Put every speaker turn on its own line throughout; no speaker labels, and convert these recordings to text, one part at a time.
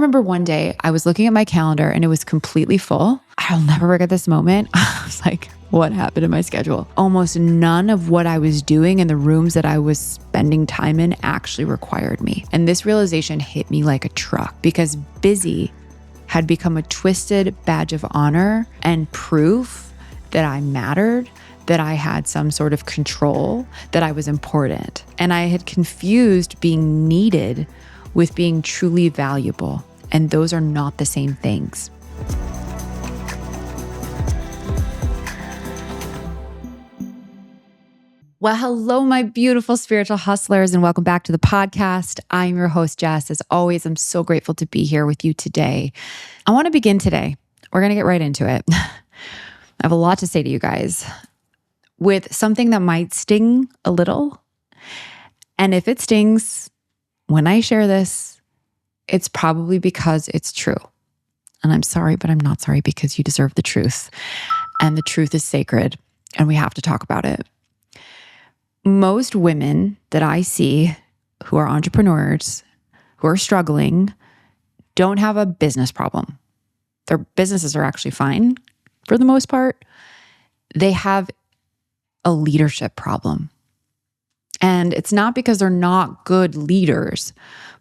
remember one day I was looking at my calendar and it was completely full. I'll never forget this moment. I was like, what happened to my schedule? Almost none of what I was doing in the rooms that I was spending time in actually required me. And this realization hit me like a truck because busy had become a twisted badge of honor and proof that I mattered, that I had some sort of control, that I was important. And I had confused being needed with being truly valuable. And those are not the same things. Well, hello, my beautiful spiritual hustlers, and welcome back to the podcast. I'm your host, Jess. As always, I'm so grateful to be here with you today. I want to begin today. We're going to get right into it. I have a lot to say to you guys with something that might sting a little. And if it stings, when I share this, it's probably because it's true. And I'm sorry, but I'm not sorry because you deserve the truth. And the truth is sacred, and we have to talk about it. Most women that I see who are entrepreneurs, who are struggling, don't have a business problem. Their businesses are actually fine for the most part. They have a leadership problem. And it's not because they're not good leaders,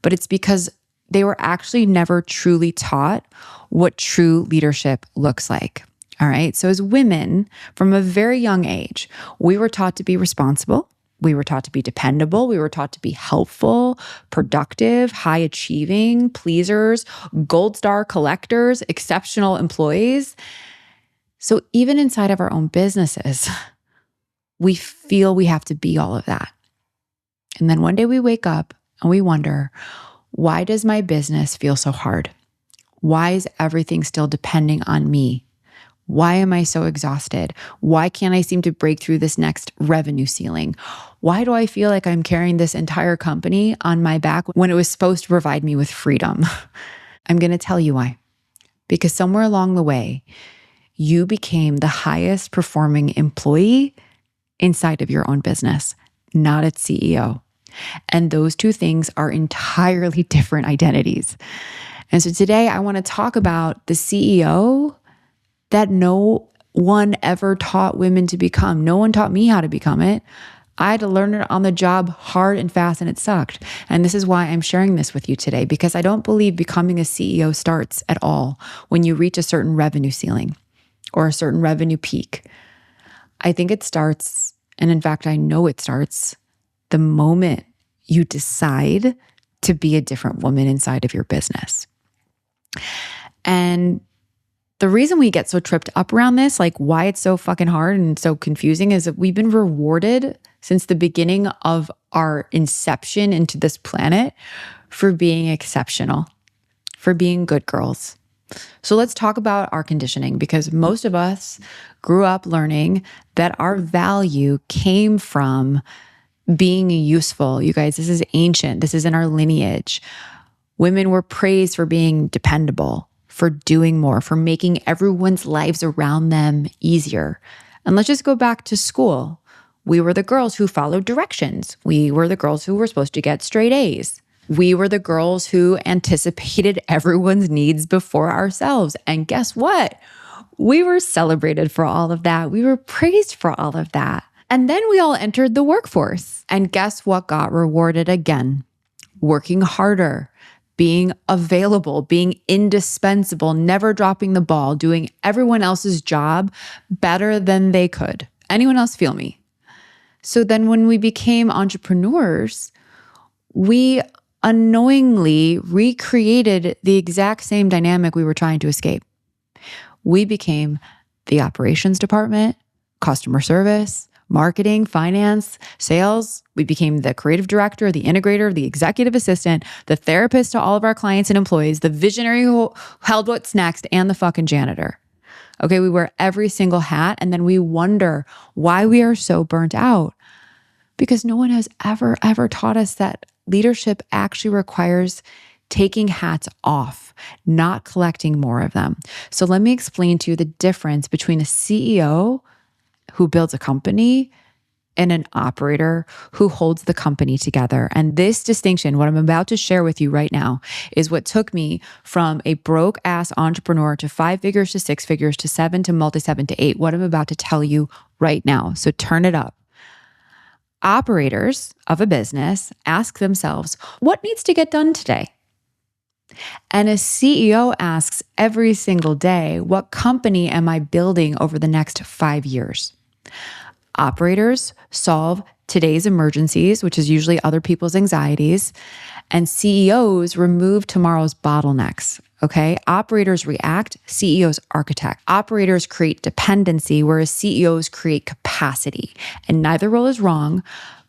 but it's because they were actually never truly taught what true leadership looks like. All right. So as women, from a very young age, we were taught to be responsible. We were taught to be dependable. We were taught to be helpful, productive, high achieving, pleasers, gold star collectors, exceptional employees. So even inside of our own businesses, we feel we have to be all of that. And then one day we wake up and we wonder, why does my business feel so hard? Why is everything still depending on me? Why am I so exhausted? Why can't I seem to break through this next revenue ceiling? Why do I feel like I'm carrying this entire company on my back when it was supposed to provide me with freedom? I'm going to tell you why. Because somewhere along the way, you became the highest performing employee inside of your own business, not its CEO. And those two things are entirely different identities. And so today I want to talk about the CEO that no one ever taught women to become. No one taught me how to become it. I had to learn it on the job hard and fast, and it sucked. And this is why I'm sharing this with you today, because I don't believe becoming a CEO starts at all when you reach a certain revenue ceiling or a certain revenue peak. I think it starts, and in fact, I know it starts the moment you decide to be a different woman inside of your business. And the reason we get so tripped up around this, like why it's so fucking hard and so confusing, is that we've been rewarded since the beginning of our inception into this planet for being exceptional, for being good girls. So let's talk about our conditioning, because most of us grew up learning that our value came from being useful. You guys, this is ancient. This is in our lineage. Women were praised for being dependable, for doing more, for making everyone's lives around them easier. And let's just go back to school. We were the girls who followed directions. We were the girls who were supposed to get straight A's. We were the girls who anticipated everyone's needs before ourselves. And guess what? We were celebrated for all of that. We were praised for all of that. And then we all entered the workforce. And guess what got rewarded again? Working harder, being available, being indispensable, never dropping the ball, doing everyone else's job better than they could. Anyone else feel me? So then when we became entrepreneurs, we unknowingly recreated the exact same dynamic we were trying to escape. We became the operations department, customer service, marketing, finance, sales. We became the creative director, the integrator, the executive assistant, the therapist to all of our clients and employees, the visionary who held what's next, and the fucking janitor. Okay, we wear every single hat, and then we wonder why we are so burnt out. Because no one has ever taught us that leadership actually requires taking hats off, not collecting more of them. So let me explain to you the difference between a CEO who builds a company and an operator who holds the company together. And this distinction, what I'm about to share with you right now, is what took me from a broke ass entrepreneur to 5 figures to 6 figures to 7 to multi 7 to 8. What I'm about to tell you right now. So turn it up. Operators of a business ask themselves, what needs to get done today? And a CEO asks every single day, what company am I building over the next 5 years? Operators solve today's emergencies, which is usually other people's anxieties, and CEOs remove tomorrow's bottlenecks. Okay. Operators react, CEOs architect. Operators create dependency, whereas CEOs create capacity. And neither role is wrong.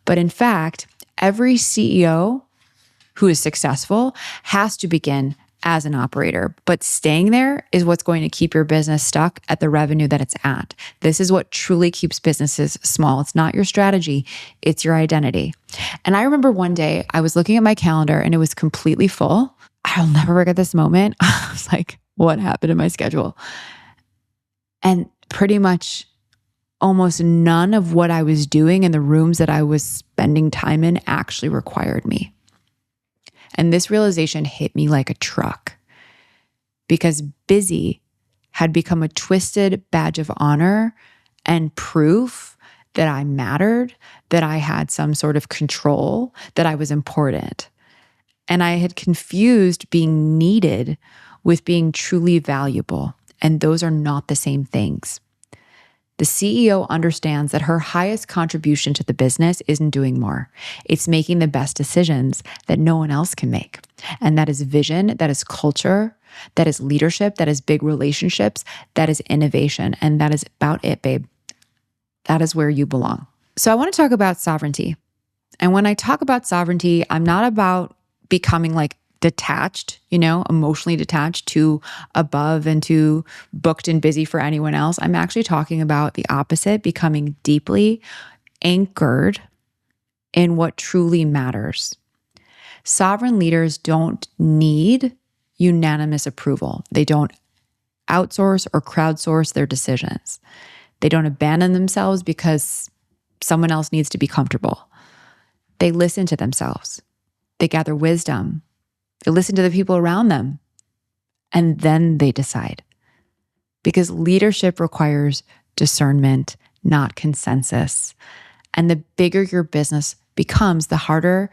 But in fact, every CEO who is successful has to begin as an operator, but staying there is what's going to keep your business stuck at the revenue that it's at. This is what truly keeps businesses small. It's not your strategy, it's your identity. And I remember one day I was looking at my calendar and it was completely full. I'll never forget this moment. I was like, what happened to my schedule? And pretty much almost none of what I was doing in the rooms that I was spending time in actually required me. And this realization hit me like a truck because busy had become a twisted badge of honor and proof that I mattered, that I had some sort of control, that I was important. And I had confused being needed with being truly valuable. And those are not the same things. The CEO understands that her highest contribution to the business isn't doing more. It's making the best decisions that no one else can make. And that is vision, that is culture, that is leadership, that is big relationships, that is innovation. And that is about it, babe. That is where you belong. So I want to talk about sovereignty. And when I talk about sovereignty, I'm not about becoming like detached, emotionally detached to above and too booked and busy for anyone else. I'm actually talking about the opposite, becoming deeply anchored in what truly matters. Sovereign leaders don't need unanimous approval. They don't outsource or crowdsource their decisions. They don't abandon themselves because someone else needs to be comfortable. They listen to themselves. They gather wisdom. They listen to the people around them, and then they decide. Because leadership requires discernment, not consensus. And the bigger your business becomes, the harder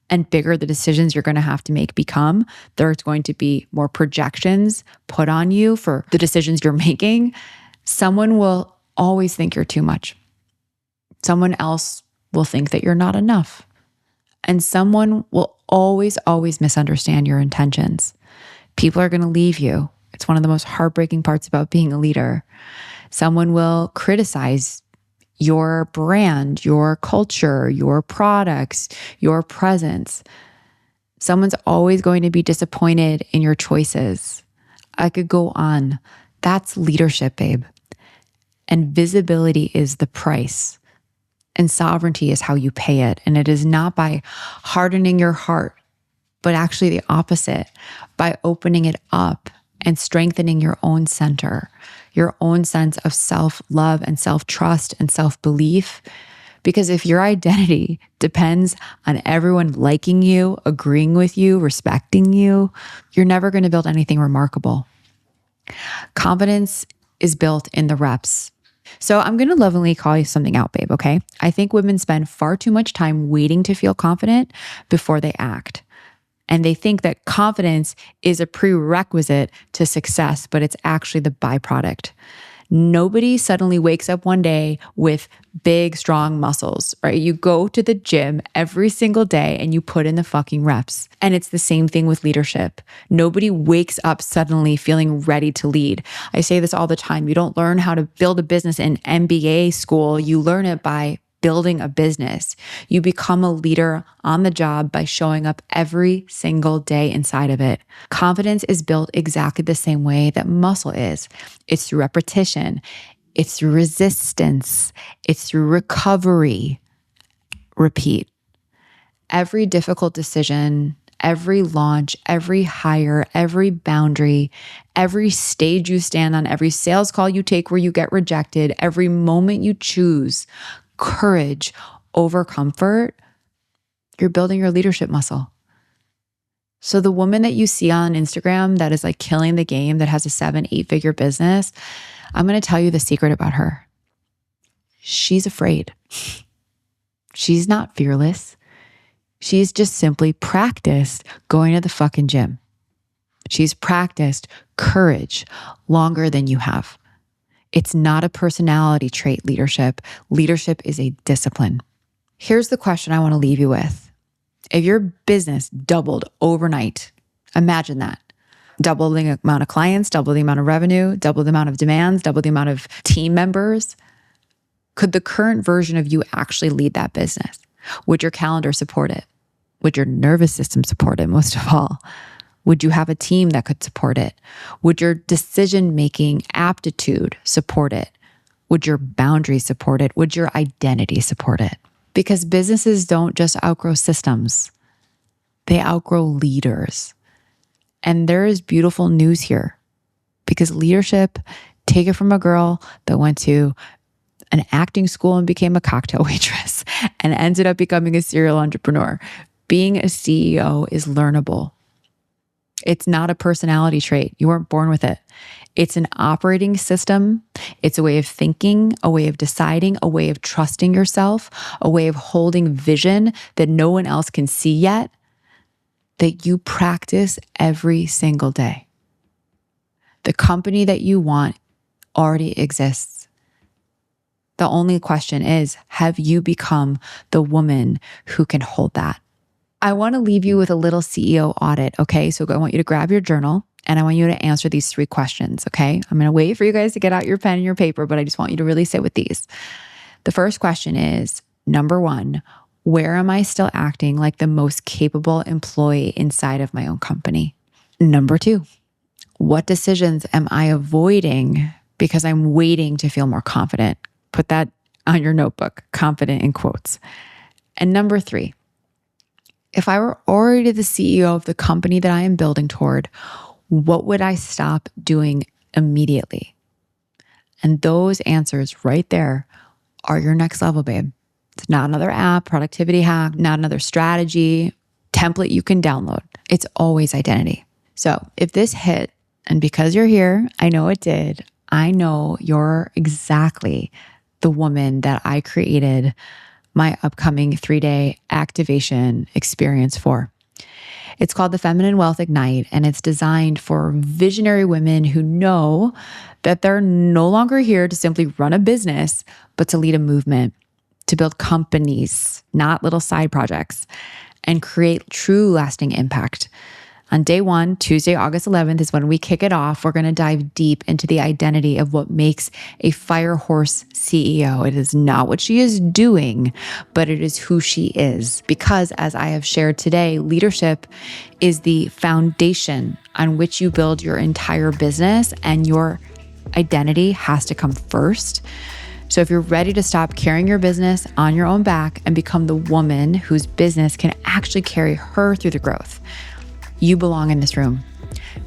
and bigger the decisions you're going to have to make become. There's going to be more projections put on you for the decisions you're making. Someone will always think you're too much. Someone else will think that you're not enough. And someone will always misunderstand your intentions. People are going to leave you. It's one of the most heartbreaking parts about being a leader. Someone will criticize your brand, your culture, your products, your presence. Someone's always going to be disappointed in your choices. I could go on. That's leadership, babe. And visibility is the price. And sovereignty is how you pay it. And it is not by hardening your heart, but actually the opposite, by opening it up and strengthening your own center, your own sense of self-love and self-trust and self-belief. Because if your identity depends on everyone liking you, agreeing with you, respecting you, you're never going to build anything remarkable. Confidence is built in the reps. So I'm going to lovingly call you something out, babe, okay? I think women spend far too much time waiting to feel confident before they act. And they think that confidence is a prerequisite to success, but it's actually the byproduct. Nobody suddenly wakes up one day with big, strong muscles, right? You go to the gym every single day and you put in the fucking reps. And it's the same thing with leadership. Nobody wakes up suddenly feeling ready to lead. I say this all the time. You don't learn how to build a business in MBA school. You learn it by building a business. You become a leader on the job by showing up every single day inside of it. Confidence is built exactly the same way that muscle is. It's through repetition. It's through resistance. It's through recovery. Repeat. Every difficult decision, every launch, every hire, every boundary, every stage you stand on, every sales call you take where you get rejected, every moment you choose courage over comfort, you're building your leadership muscle. So the woman that you see on Instagram that is like killing the game, that has a 7-8 figure business, I'm going to tell you the secret about her. She's afraid. She's not fearless. She's just simply practiced going to the fucking gym. She's practiced courage longer than you have. It's not a personality trait, leadership. Leadership is a discipline. Here's the question I want to leave you with. If your business doubled overnight, imagine that. Double the amount of clients, double the amount of revenue, double the amount of demands, double the amount of team members. Could the current version of you actually lead that business? Would your calendar support it? Would your nervous system support it, most of all? Would you have a team that could support it? Would your decision-making aptitude support it? Would your boundaries support it? Would your identity support it? Because businesses don't just outgrow systems. They outgrow leaders. And there is beautiful news here, because leadership, take it from a girl that went to an acting school and became a cocktail waitress and ended up becoming a serial entrepreneur. Being a CEO is learnable. It's not a personality trait. You weren't born with it. It's an operating system. It's a way of thinking, a way of deciding, a way of trusting yourself, a way of holding vision that no one else can see yet, that you practice every single day. The company that you want already exists. The only question is, have you become the woman who can hold that? I want to leave you with a little CEO audit, okay? So I want you to grab your journal and I want you to answer these 3 questions, okay? I'm going to wait for you guys to get out your pen and your paper, but I just want you to really sit with these. The first question is, number 1, where am I still acting like the most capable employee inside of my own company? Number 2, what decisions am I avoiding because I'm waiting to feel more confident? Put that on your notebook, confident in quotes. And number 3, if I were already the CEO of the company that I am building toward, what would I stop doing immediately? And those answers right there are your next level, babe. It's not another app, productivity hack, not another strategy, template you can download. It's always identity. So if this hit, and because you're here, I know it did, I know you're exactly the woman that I created my upcoming 3-day activation experience for. It's called the Feminine Wealth Ignite, and it's designed for visionary women who know that they're no longer here to simply run a business, but to lead a movement, to build companies, not little side projects, and create true lasting impact. On day 1, Tuesday, August 11th is when we kick it off. We're going to dive deep into the identity of what makes a fire horse CEO. It is not what she is doing, but it is who she is. Because as I have shared today, leadership is the foundation on which you build your entire business, and your identity has to come first. So if you're ready to stop carrying your business on your own back and become the woman whose business can actually carry her through the growth, you belong in this room.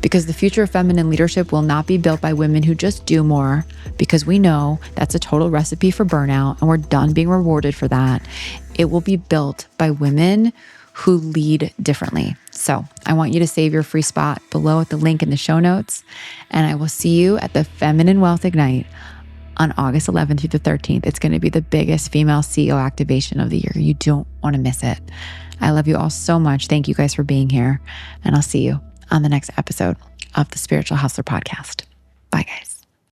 Because the future of feminine leadership will not be built by women who just do more, because we know that's a total recipe for burnout and we're done being rewarded for that. It will be built by women who lead differently. So I want you to save your free spot below at the link in the show notes. And I will see you at the Feminine Wealth Ignite on August 11th through the 13th. It's going to be the biggest female CEO activation of the year. You don't want to miss it. I love you all so much. Thank you guys for being here. And I'll see you on the next episode of the Spiritual Hustler Podcast. Bye, guys.